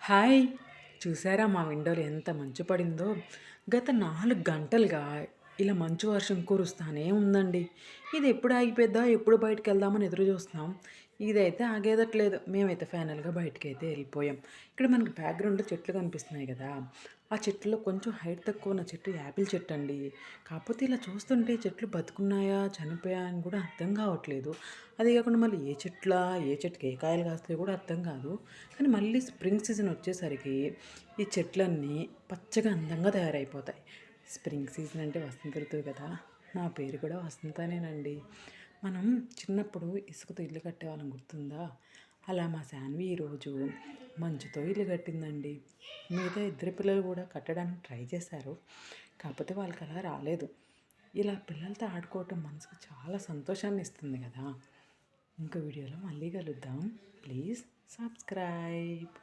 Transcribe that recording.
Hi! చూసారా మా విండోలో ఎంత మంచు పడిందో? గత 4 గంటలుగా ఇలా మంచు వర్షం కురుస్తానే ఉందండి. ఇది ఎప్పుడు ఆగిపోద్దా? ఎప్పుడు బయటికెళ్దామని ఎదురు చూస్తున్నాం. ఇదైతే ఆగేదట్లేదు. మేమైతే ఫైనల్‌గా బయటికైతే ఎళ్ళిపోయాం. ఇక్కడ మనకి బ్యాక్‌గ్రౌండ్‌లో చెట్లు కనిపిస్తున్నాయి గదా! ఆ చెట్టులో కొంచెం హైట్ తక్కువ ఉన్న చెట్టు యాపిల్ చెట్టండి. కాకపోతే ఇలా చూస్తుంటే చెట్లు బతికున్నాయా? చనిపోయాయా? అని కూడా అర్థం కావట్లేదు. అదే కాకుండా మళ్ళీ ఏ చెట్లా? ఏ చెట్టుకి ఏ కాయలు కాస్తాయో కూడా అర్థం కాదు. కానీ మళ్ళీ స్ప్రింగ్ సీజన్ వచ్చేసరికి ఈ చెట్లన్నీ పచ్చగా అందంగా తయారైపోతాయి. స్ప్రింగ్ సీజన్ అంటే వసంత ఋతువు కదా! నా పేరు కూడా వసంతనేనండి. మనం చిన్నప్పుడు ఇసుకతో ఇల్లు కట్టేవాళ్ళం గుర్తుందా? అలా మా శాన్వి ఈరోజు మంచుతో ఇల్లు కట్టిందండి. మిగతా ఇద్దరు పిల్లలు కూడా కట్టడానికి ట్రై చేశారు. కాకపోతే వాళ్ళకి అలా రాలేదు. ఇలా పిల్లలతో ఆడుకోవటం మనసుకు చాలా సంతోషాన్ని ఇస్తుంది కదా! ఇంకో వీడియోలో మళ్ళీ కలుద్దాం. Please subscribe.